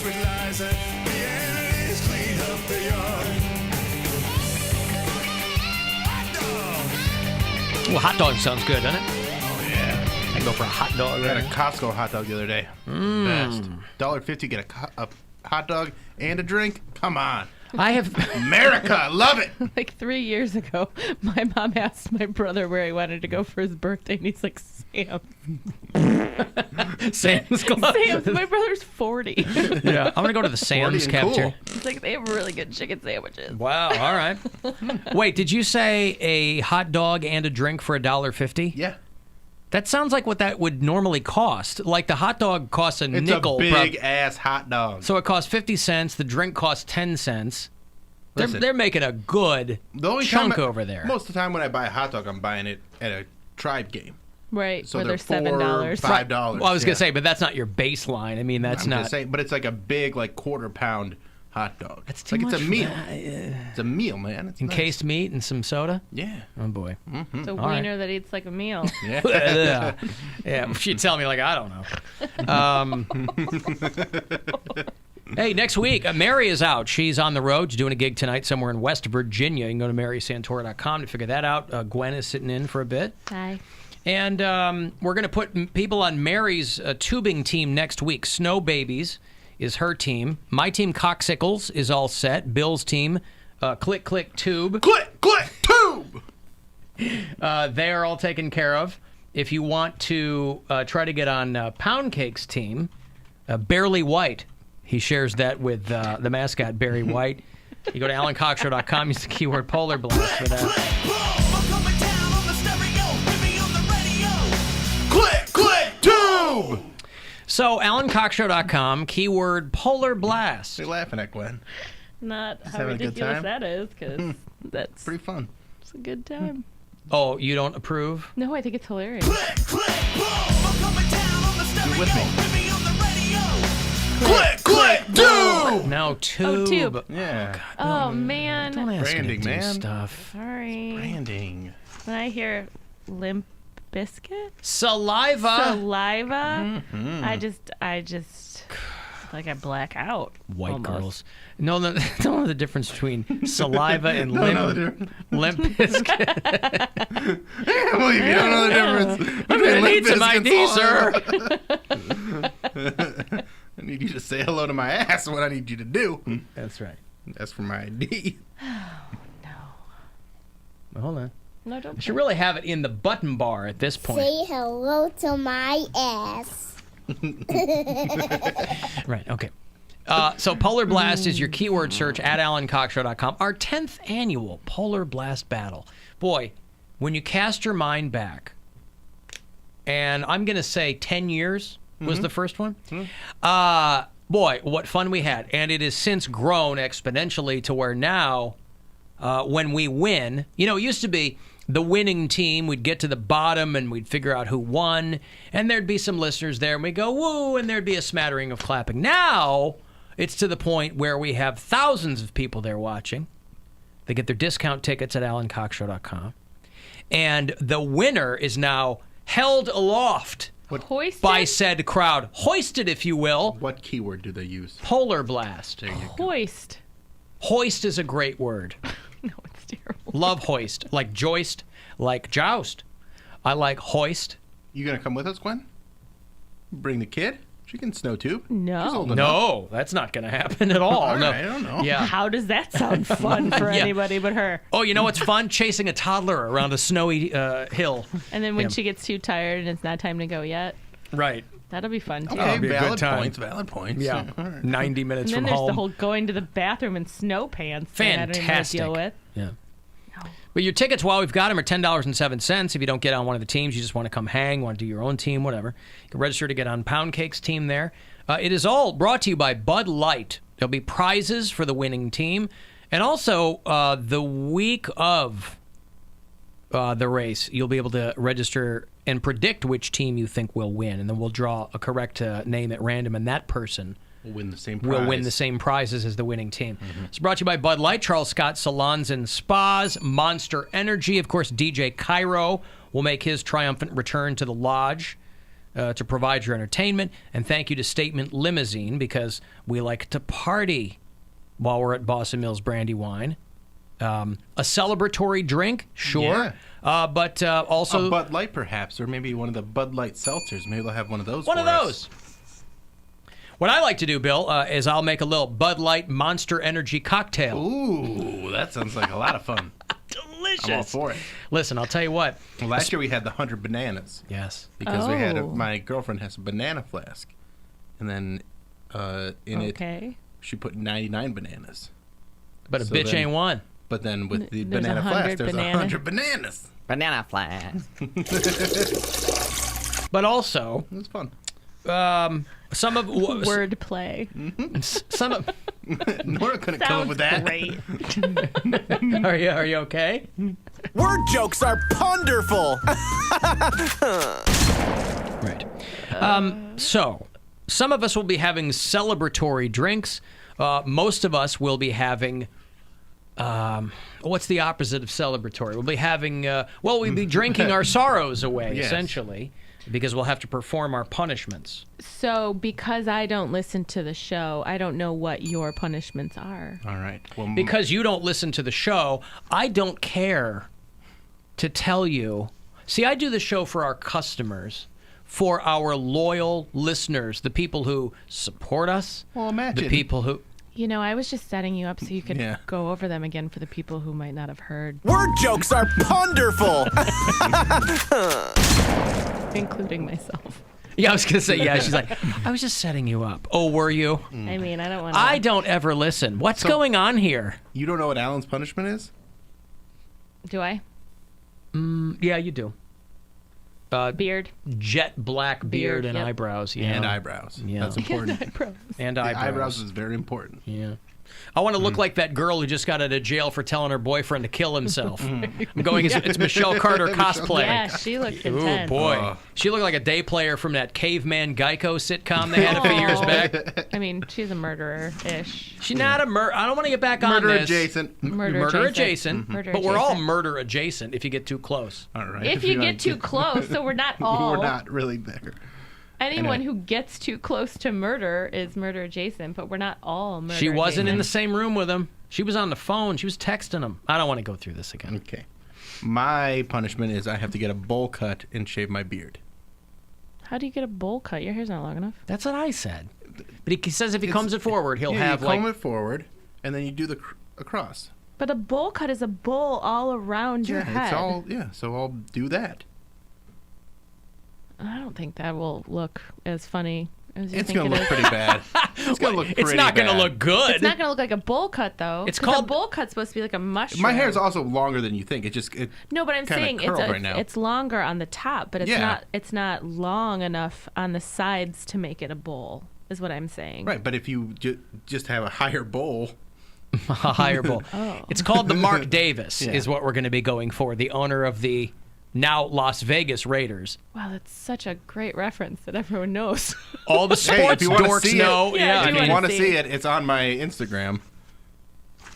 with Liza. Vienna's clean up the yard. Hot dog. Well, hot dog sounds good, doesn't it? Oh, yeah. I go for a hot dog. I had a Right? Costco hot dog the other day. Best. $1.50, get a hot dog and a drink. Come on. I have America, I love it. Like 3 years ago, my mom asked my brother where he wanted to go for his birthday, and he's like, Sam's. Sam's Club. Sam's. My brother's 40. Yeah, I'm gonna go to the Sam's 40 and cafeteria. cool. It's like, they have really good chicken sandwiches. Wow. All right. Wait, did you say a hot dog and a drink for $1.50? Yeah. That sounds like what that would normally cost. Like the hot dog costs a It's nickel. a big-ass hot dog. So it costs 50 cents. The drink costs 10 cents. Listen. They're making a good The only chunk time over there. Most of the time when I buy a hot dog, I'm buying it at a tribe game. Right, So where they're they're $4, $7. $5. Well, I was gonna say, but that's not your baseline. I mean, that's I'm not. just saying, but it's like a big, like quarter-pound hot dog. That's too like much it's a for meal. that. It's a meal, man. It's Encased meat and some soda. Yeah. Oh boy. It's a All right. wiener that eats like a meal. Yeah. Yeah. She'd tell me like I don't know. Hey, next week, Mary is out. She's on the road. She's doing a gig tonight somewhere in West Virginia. You can go to marysantora.com to figure that out. Gwen is sitting in for a bit. Hi. And we're going to put people on Mary's tubing team next week. Snow Babies is her team. My team, Coxsicles, is all set. Bill's team, Click, Click, Tube. Click, click, tube! They are all taken care of. If you want to try to get on Poundcake's team, Barely White. He shares that with the mascot, Barry White. You go to AlanCoxShow.com, use the keyword Polar Blast for that. Click, click, tube! So, AlanCoxShow.com, keyword Polar Blast. You're laughing at Gwen. Not how having a good ridiculous time? that is, because that's Pretty fun. it's a good time. Oh, you don't approve? No, I think it's hilarious. You're with me. Click, click, tube! No, Tube. Tube. Yeah. Oh, man. Don't ask me to Branding, do man. stuff. Sorry. Branding. When I hear Limp Biscuit, Saliva. Saliva, I just like I black out. White almost. girls. No, don't know the difference between saliva and limp biscuit. I can't believe you don't know the difference. I'm going to need some Limp ID, Bizkit's sir. I need you to say hello to my ass. What I need you to do. That's right. That's for my ID. Well, hold on. No, don't. I should really have it in the button bar at this point. Say hello to my ass. Right, okay. So Polar Blast is your keyword search at AlanCoxShow.com. Our 10th annual Polar Blast Battle. Boy, when you cast your mind back, and I'm going to say 10 years was the first one. Boy, what fun we had. And it has since grown exponentially to where now, when we win, you know, it used to be the winning team, we'd get to the bottom and we'd figure out who won, and there'd be some listeners there, and we'd go, woo, and there'd be a smattering of clapping. Now, it's to the point where we have thousands of people there watching. They get their discount tickets at AlanCoxShow.com. And the winner is now held aloft Hoisted? by said crowd. Hoisted, if you will. What keyword do they use? Polar Blast. There you go. Hoist. Hoist is a great word. No, it's terrible. Love hoist. Like joist, like joust. I like hoist. You gonna come with us, Gwen? Bring the kid? She can snow tube. No. She's old enough. No, that's not going to happen at all. All No. right, I don't know. Yeah. How does that sound fun for Yeah. anybody but her? Oh, you know what's fun? Chasing a toddler around a snowy hill. And then when Yeah. she gets too tired and it's not time to go yet, Right. that'll be fun too. Okay, That'd be a good valid time. points. Valid points. Yeah. All right. 90 minutes And then from there's home. the whole going to the bathroom in snow pants thing I don't even know what to Fantastic. deal with. Yeah. But your tickets, while we've got them, are $10.07. If you don't get on one of the teams, you just want to come hang, want to do your own team, whatever. You can register to get on Poundcake's team there. It is all brought to you by Bud Light. There'll be prizes for the winning team. And also, the week of the race, you'll be able to register and predict which team you think will win. And then we'll draw a correct name at random, and that person We'll win the same prize. will win the same prizes as the winning team. It's brought to you by Bud Light, Charles Scott Salons and Spas, Monster Energy. Of course, DJ Cairo will make his triumphant return to the lodge to provide your entertainment. And thank you to Statement Limousine, because we like to party while we're at Boss & Mills Brandywine. A celebratory drink, sure. But also... A Bud Light, perhaps, or maybe one of the Bud Light seltzers. Maybe they'll have one of those One for of us. those. What I like to do, Bill, is I'll make a little Bud Light Monster Energy cocktail. Ooh, that sounds like a lot of fun. Delicious. I'm all for it. Listen, I'll tell you what. Well, last year we had the 100 bananas. Yes. Because we had Oh. my girlfriend has a banana flask. And then in it, she put 99 bananas. But a So bitch then- ainn one. But then with the There's banana 100 flask, there's banana. 100 bananas. Banana flask. But also, It was fun. some of Wordplay. some of. Nora couldn't come up with that. Great. Are you okay? Word jokes are ponderful. Right. So, some of us will be having celebratory drinks. Most of us will be having. What's the opposite of celebratory? We'll be having. We'll be drinking our sorrows away, Yes. essentially, because we'll have to perform our punishments. So, because I don't listen to the show, I don't know what your punishments are. All right. Well, Because you don't listen to the show, I don't care to tell you. See, I do the show for our customers, for our loyal listeners, the people who support us, Well, imagine. the people who. You know, I was just setting you up so you could Yeah. go over them again for the people who might not have heard, Word jokes are ponderful. including myself. Yeah, I was going to say, yeah, she's like, I was just setting you up. Oh, were you? I mean, I don't want to. I don't ever listen. What's going on here? You don't know what Alan's punishment is? Do I? Yeah, you do. Beard. Jet black beard Beard, and yep. eyebrows. Yeah. And eyebrows. Yeah. That's important. And The eyebrows. eyebrows is very important. Yeah. I want to look like that girl who just got out of jail for telling her boyfriend to kill himself. I'm going, it's Michelle Carter cosplay. Yeah, she looked Ooh, intense. boy. She looked like a day player from that Caveman Geico sitcom they had a few years back. I mean, she's a murderer-ish. She's not a murder. I don't want to get back on Murder this. adjacent. Murder adjacent. Murder But we're all adjacent. murder adjacent if you get too close. All right. If you don't get too close, so we're not all. We're not really there. Anyone Anyway. who gets too close to murder is murder adjacent, but we're not all murder She wasn't in the adjacent. same room with him. She was on the phone. She was texting him. I don't want to go through this again. Okay. My punishment is I have to get a bowl cut and shave my beard. How do you get a bowl cut? Your hair's not long enough. That's what I said. But he says if he It's- comes it forward, he'll Yeah, have you like. comb it forward, and then you do the across. But a bowl cut is a bowl all around your head. It's all so I'll do that. I don't think that will look as funny as you It's think gonna it look is. pretty bad. It's gonna look pretty It's not going to bad. look good. It's not going to look like a bowl cut, though. It's 'cause called- a bowl cut's supposed to be like a mushroom. My hair is also longer than you think. No, but I'm kinda saying curled right now. it's longer on the top, but it's Yeah. not. It's not long enough on the sides to make it a bowl. Is what I'm saying. right. But if you just have a higher bowl, a higher bowl. Oh. It's called the Mark Davis, Yeah. is what we're going to be going for. The owner of the now Las Vegas Raiders. Wow, that's such a great reference that everyone knows. All the Hey, sports if you wanna dorks see it- know. Yeah, Yeah, if I if mean, you want to see see it. it, it's on my Instagram.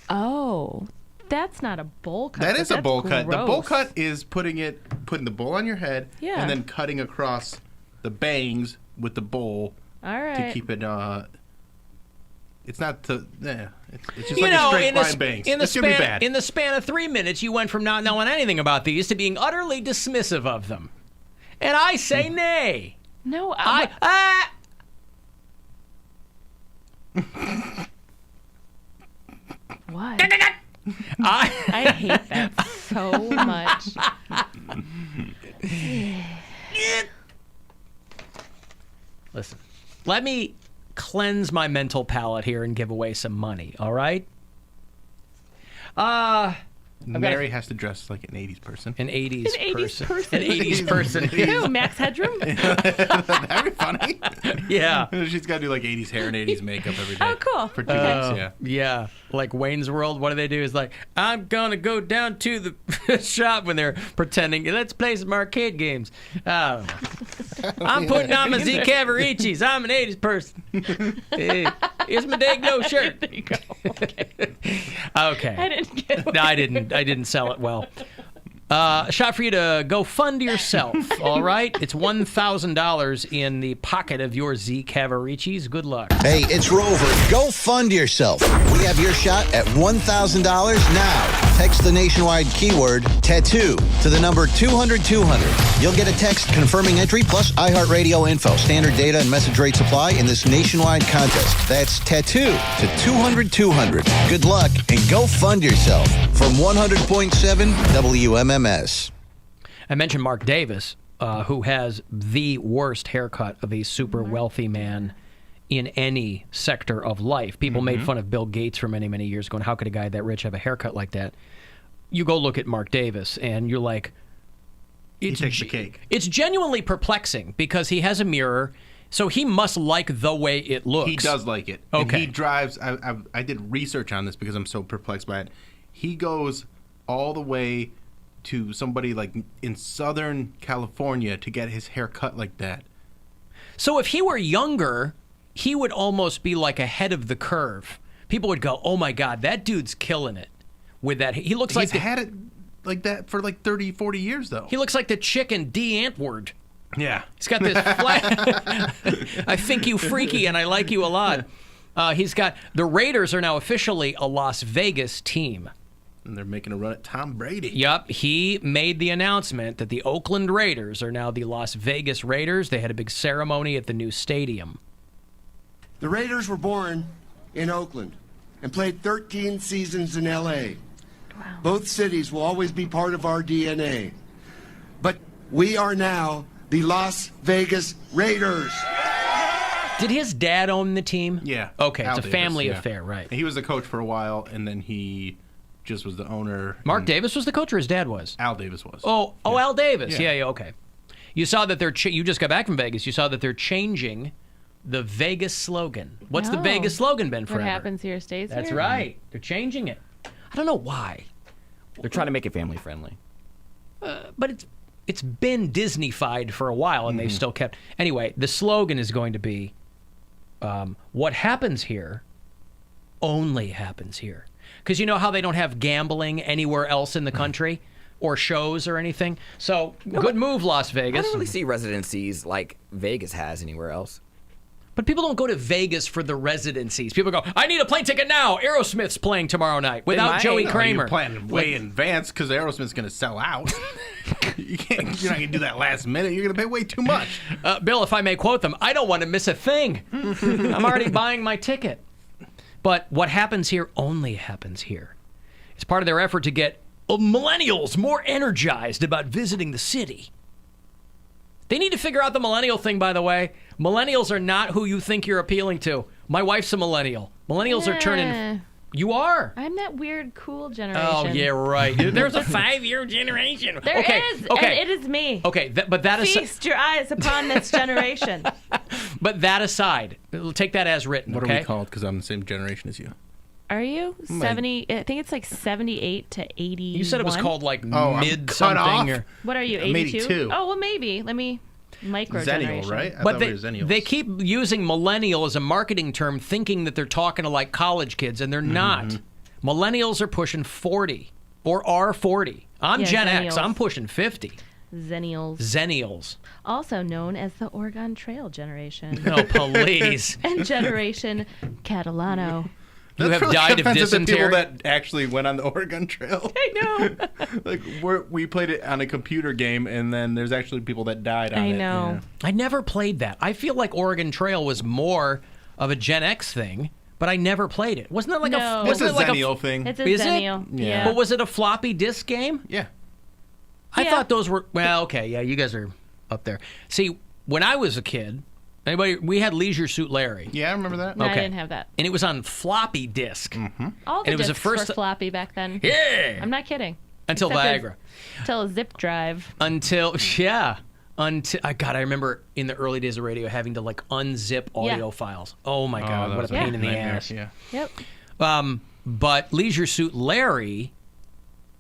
Oh, that's not a bowl cut. That but is a that's bowl cut. The bowl gross. cut is putting the bowl on your head, Yeah. and then cutting across the bangs with the bowl All to right. keep it. It's not to. Yeah, it's just you like know, a straight in the, line sp- bangs. in, the It's gonna be span, bad. in the span of 3 minutes, you went from not knowing anything about these to being utterly dismissive of them. And I say nay. No, what? I hate that so much. Listen, let me cleanse my mental palate here and give away some money, all right? Mary has to dress like an 80s person. An 80s, An 80s person. An 80s person. Who? Max Headroom? That'd be funny. Yeah. She's got to do like 80s hair and 80s makeup every day. Oh, cool. For 2 weeks, yeah. Yeah, like Wayne's World. What do they do? Is like, I'm gonna go down to the shop when they're pretending. Let's play some arcade games. I don't know. I'm putting on my Z Cavaricis. I'm an 80s person. Hey, here's my Dayglow shirt. There you go. Okay. Okay. I didn't get No, I didn't. I didn't sell it well. A shot for you to go fund yourself, all right? It's $1,000 in the pocket of your Z Cavaricis. Good luck. Hey, it's Rover. Go fund yourself. We have your shot at $1,000 now. Text the nationwide keyword tattoo to the number 200-200. You'll get a text confirming entry plus iHeartRadio info, standard data, and message rate supply in this nationwide contest. That's tattoo to 200-200. Good luck and go fund yourself from 100.7 WMMS. I mentioned Mark Davis, who has the worst haircut of a super wealthy man in any sector of life. People made fun of Bill Gates for many, many years, going, how could a guy that rich have a haircut like that? You go look at Mark Davis, and you're like, He takes the cake. It's genuinely perplexing because he has a mirror, so he must like the way it looks. He does like it. Okay. And he drives. I did research on this because I'm so perplexed by it. He goes all the way to somebody like in Southern California to get his hair cut like that. So if he were younger, he would almost be like ahead of the curve. People would go, oh my God, that dude's killing it with that. He looks like He's had it like that for like 30, 40 years, though. he looks like the chicken D. Antwoord. Yeah. He's got this flat. I think you freaky and I like you a lot. He's got the Raiders are now officially a Las Vegas team. And they're making a run at Tom Brady. Yup, he made the announcement that the Oakland Raiders are now the Las Vegas Raiders. They had a big ceremony at the new stadium. The Raiders were born in Oakland and played 13 seasons in L.A. Wow. Both cities will always be part of our DNA. But we are now the Las Vegas Raiders. Did his dad own the team? Yeah. Okay, Al it's a Davis, family yeah. affair, right. He was the coach for a while, and then he just was the owner. Mark Davis was the coach, or his dad was? Al Davis was. Oh, Al Davis. Yeah. Yeah, okay. You saw that you just got back from Vegas. You saw that they're changing the Vegas slogan. What's the Oh. Vegas slogan been What forever? happens here stays That's here. right. They're changing it. I don't know why, They're trying to make it family friendly. but it's been Disney-fied for a while, and they've still kept. Anyway, the slogan is going to be, "What happens here, only happens here." Because you know how they don't have gambling anywhere else in the country, or shows or anything. So good move, Las I Vegas. don't really see residencies like Vegas has anywhere else. But people don't go to Vegas for the residencies. People go, I need a plane ticket now. Aerosmith's playing tomorrow night without might. Joey No, Kramer. You're planning way in advance because Aerosmith's going to sell out. You're not going to do that last minute. You're going to pay way too much. Bill, if I may quote them, I don't want to miss a thing. I'm already buying my ticket. But what happens here only happens here. It's part of their effort to get millennials more energized about visiting the city. They need to figure out the millennial thing, by the way. Millennials are not who you think you're appealing to. My wife's a millennial. Millennials are turning... You are. I'm that weird, cool generation. Oh, yeah, right. There's a 5-year generation. There okay, is, okay. and it is me. Okay, but that is... Feast your eyes upon this generation. But that aside, we'll take that as written, What okay? are we called? Because I'm the same generation as you. Are you 70? I think it's like 78 to 80. You said it was called like I'm mid cut something. off. Or, What are you? I'm 82. 82. Oh well, maybe. Let me micro Zennial, generation. right? I but thought we were Zennials. they keep using millennial as a marketing term, thinking that they're talking to like college kids, and they're not. Millennials are pushing 40 or are 40. I'm Yeah, Gen X. Zennials. I'm pushing 50. Zennials, Zennials. also known as the Oregon Trail generation, Oh, please. and Generation Catalano. You have really died of offensive to dysentery. people that actually went on the Oregon Trail. I know. Like we played it on a computer game, and then there's actually people that died on it. I know. I never played that. I feel like Oregon Trail was more of a Gen X thing, but I never played it. Wasn't it like No. It's wasn't a it like Zennial thing. It's a Is it? Zennial. Yeah. Yeah. But was it a floppy disk game? Yeah. I Yeah. thought those were okay. Yeah, you guys are up there. See, when I was a kid, we had Leisure Suit Larry, Yeah, I remember that. No, I Okay. didn't have that. and it was on floppy disk. All the And it was the discs first- were floppy back then. Yeah, I'm not kidding. until Except Viagra. Until a zip drive. Until God, I remember in the early days of radio having to like unzip audio files. Oh my God, that what was a pain in the nightmare. ass. Yeah. Yep. But Leisure Suit Larry,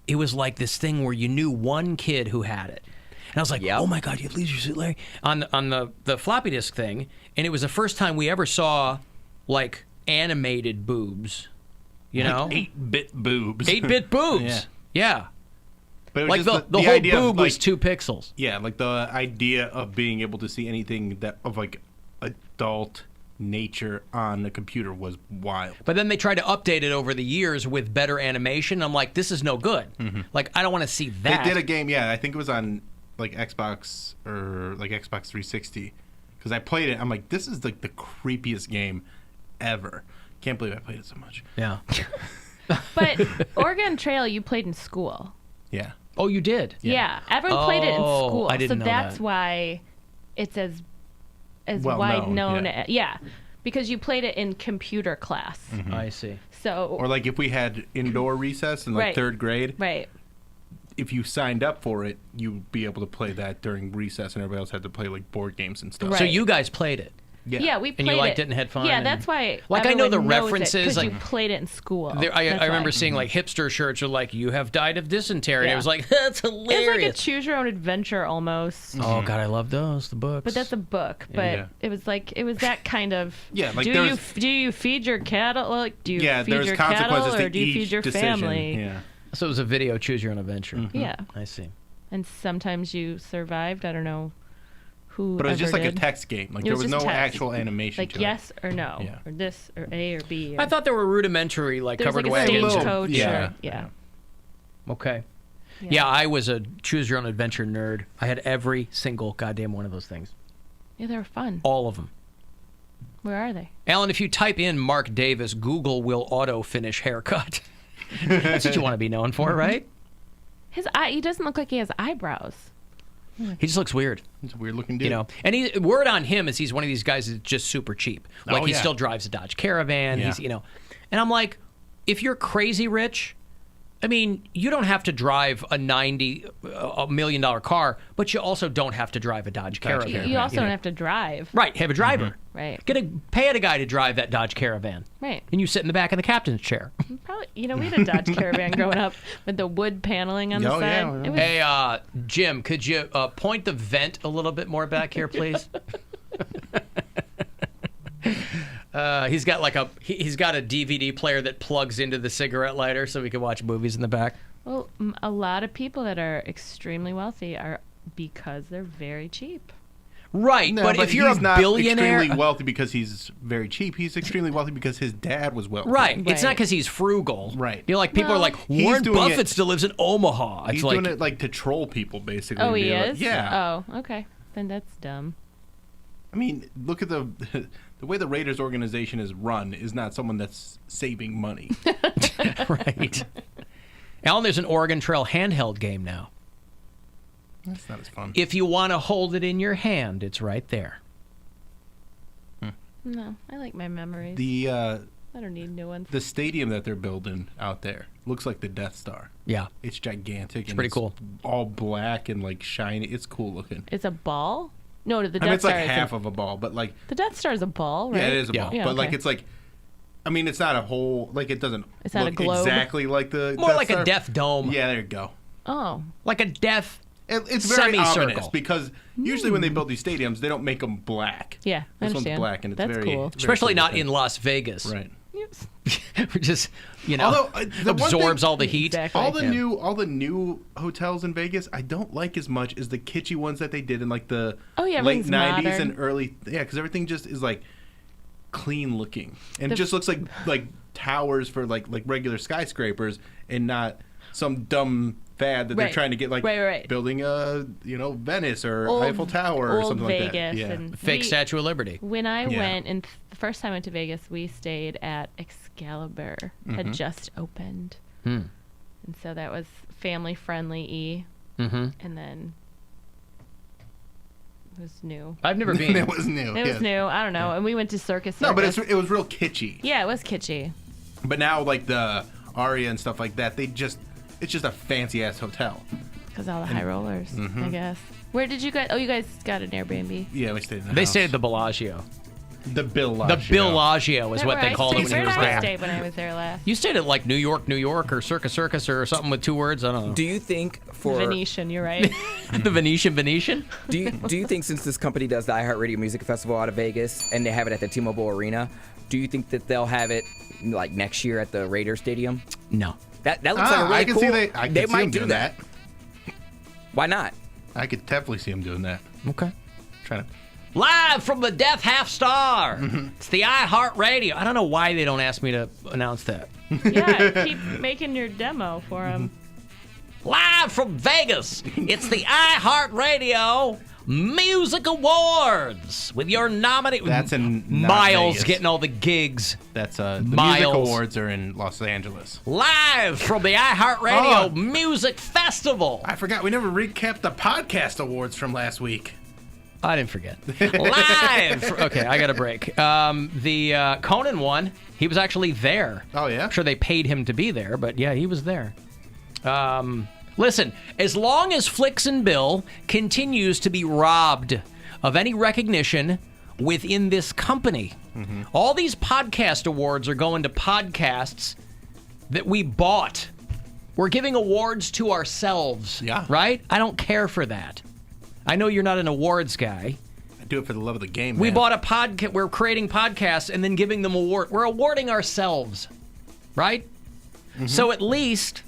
it was like this thing where you knew one kid who had it. And I was like, Yep. oh my God, you have Leisure Suit Larry on the floppy disk thing. And it was the first time we ever saw like animated boobs, you know? 8-bit boobs. 8-bit boobs. Yeah. But it was Like just the whole idea of, boob was like, 2 pixels. Yeah, like the idea of being able to see anything that of like adult nature on a computer was wild. But then they tried to update it over the years with better animation. I'm like, this is no good. Like, I don't want to see that. They did a game, yeah, I think it was on like Xbox or like Xbox 360. Because I played it, I'm like, this is like the creepiest game ever. Can't believe I played it so much. Yeah. But Oregon Trail, you played in school. Yeah. Oh, you did? Yeah, everyone played it in Oh, school. I didn't so know that's that. why it's as Well wide known, known. yeah. Yeah, because you played it in computer class. I see. So Or like if we had indoor recess in like Right. 3rd grade, right. if you signed up for it, you'd be able to play that during recess, and everybody else had to play like board games and stuff. Right. So you guys played it. Yeah, we played And you liked it and had fun Yeah, and- that's why. Like, I know the everyone knows it, references, 'cause like- you played it in school. There, I That's remember why. seeing like hipster shirts are like, you have died of dysentery. And Yeah. it was like, that's It was hilarious. like a choose your own adventure almost. Oh, God, I love those, the books. But that's a book. But Yeah. it was that kind of. Yeah, like do there's- you feed your cattle? Like, do you Yeah, feed there's your consequences cattle or to do you feed each your decision. family? Yeah. So it was a video, choose your own adventure. Yeah. I see. And sometimes you survived. I don't know who. But it was just like did. a text game. Like It there was was no just text. actual animation Like to yes or no, Yeah. or this or A or B. Or, I thought there were rudimentary, like, there was covered like a wagons. stagecoach. Yeah. Or, yeah. Okay. Yeah, I was a choose your own adventure nerd. I had every single goddamn one of those things. Yeah, they were fun. All of them. Where are they? Alan, if you type in Mark Davis, Google will auto-finish haircut. That's what you want to be known for, right? He doesn't look like he has eyebrows. He just looks weird. It's a weird looking dude. You know, and word on him is he's one of these guys that's just super cheap. Like, Oh, he yeah. still drives a Dodge Caravan. Yeah. He's, you know, and I'm like, if you're crazy rich, I mean, you don't have to drive a $1 million car, but you also don't have to drive a Dodge Caravan. You also don't have to drive. Right, have a driver. Right. Pay a guy to drive that Dodge Caravan. Right. And you sit in the back of the captain's chair. Probably. You know, we had a Dodge Caravan growing up with the wood paneling on the Oh, side. yeah. It was, Hey, Jim, could you point the vent a little bit more back here, please? He's got he's got a DVD player that plugs into the cigarette lighter so we can watch movies in the back. well, a lot of people that are extremely wealthy are because they're very cheap. Right, No, but if you're he's a not billionaire, extremely wealthy because he's very cheap. He's extremely wealthy because his dad was wealthy. right? It's not Right. because he's frugal. Right. You're like people are like He's Warren doing Buffett it- still lives in Omaha. It's He's like doing it like to troll people, basically. Oh, to he be like- is? yeah. Oh, okay. Then that's dumb. I mean, look at the way the Raiders organization is run is not someone that's saving money. right. Alan, there's an Oregon Trail handheld game now. That's not as fun. If you want to hold it in your hand, it's right there. No, I like my memories. The I don't need new ones. the stadium that they're building out there looks like the Death Star. Yeah. It's gigantic. It's pretty cool. All black and like shiny. It's cool looking. It's a ball? No, the Death I mean, it's Star like is half of a ball, but like the Death Star is a ball, right? yeah, it is a Yeah. ball. Yeah, but like okay. it's like, I mean, it's not a whole like it doesn't It's not a look globe? exactly like the More Death like Star. a death dome. Yeah, there you go. Oh, Like a death. It's very Semicircle. ominous because usually when they build these stadiums, they don't make them black. yeah, I This understand. one's black and it's That's very cool. very Especially cool not looking. in Las Vegas. Right. Which is, you know, Although the one absorbs thing- all the heat. Exactly. All the Yeah. new hotels in Vegas, I don't like as much as the kitschy ones that they did in like the Oh, yeah, late everything's 90s modern. and early because everything just is like clean looking and it just looks like towers for like regular skyscrapers and not some dumb fad that they're Right. trying to get like Right. building a Venice or Old- Eiffel Tower or old something Vegas like that. Yeah. and Fake we- Statue of Liberty. When I Yeah. went, and the first time I went to Vegas, we stayed at Excalibur. Had just opened, and so that was family friendly. Mm-hmm. And then it was new. I've never been. It was new. It yeah. was new. I don't know. And we went to Circus. No, but Circus. it was real kitschy. Yeah, it was kitschy. But now like the Aria and stuff like that, it's just a fancy ass hotel. Because all the high rollers, Mm-hmm. I guess. Where did you guys? Oh, you guys got an Airbnb. Yeah, we stayed in the They house. stayed at the Bellagio. The Bellagio. The Bellagio is what they called it when Where he did was I there. stay when I was there last? You stayed at like New York, or Circus or something with 2 words. I don't know. Do you think for Venetian, you're right. The Venetian? do you think since this company does the iHeartRadio Music Festival out of Vegas and they have it at the T-Mobile Arena, do you think that they'll have it like next year at the Raider Stadium? No. That looks like a really I can cool. see I can they see might them do doing that. Why not? I could definitely see him doing that. Okay. Trying to. Live from the Death Half Star. It's the iHeartRadio. I don't know why they don't ask me to announce that. Yeah, keep making your demo for him. Live from Vegas. It's the iHeartRadio Music Awards with your nominee. That's in not Miles Vegas. getting all the gigs. That's the Miles. music awards are in Los Angeles. Live from the iHeartRadio Oh. Music Festival. I forgot we never recapped the podcast awards from last week. I didn't forget. Live. Okay, I got a break. The Conan one, he was actually there. Oh, yeah? I'm sure they paid him to be there, but yeah, he was there. Listen, as long as Flicks and Bill continues to be robbed of any recognition within this company, all these podcast awards are going to podcasts that we bought. We're giving awards to ourselves. Yeah. Right? I don't care for that. I know you're not an awards guy. I do it for the love of the game. We man. bought a podcast. We're creating podcasts and then giving them award. We're awarding ourselves, right? So at least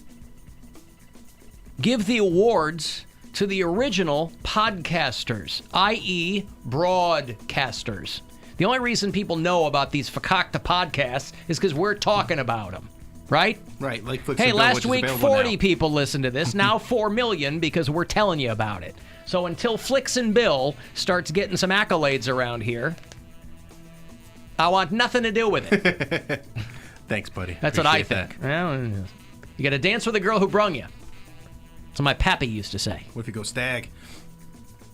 give the awards to the original podcasters, i.e., broadcasters. The only reason people know about these fakakta podcasts is because we're talking about them, right? Right, like Flicks Hey, and Bill, last which is week available 40 now. people listened to this. Now 4 million because we're telling you about it. So until Flicks and Bill starts getting some accolades around here, I want nothing to do with it. Thanks, buddy. That's what I Appreciate think. that. Well, you got to dance with the girl who brung you. That's what my pappy used to say. What if you go stag?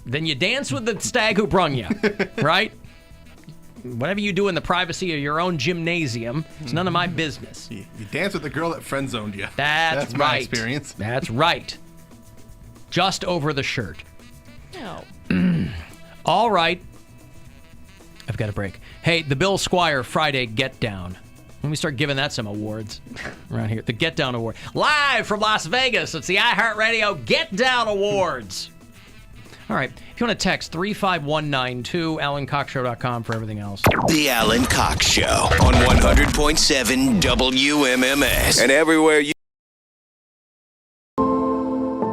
Then you dance with the stag who brung you, right? Whatever you do in the privacy of your own gymnasium, it's none of my business. You dance with the girl that friend zoned you. That's my right. experience. That's right. Just over the shirt. No. All right. I've got a break. Hey, the Bill Squire Friday Get Down. Let me start giving that some awards around here. The Get Down Award. Live from Las Vegas, it's the iHeartRadio Get Down Awards. All right. If you want to text 35192, AlanCoxShow.com for everything else. The Alan Cox Show on 100.7 WMMS and everywhere you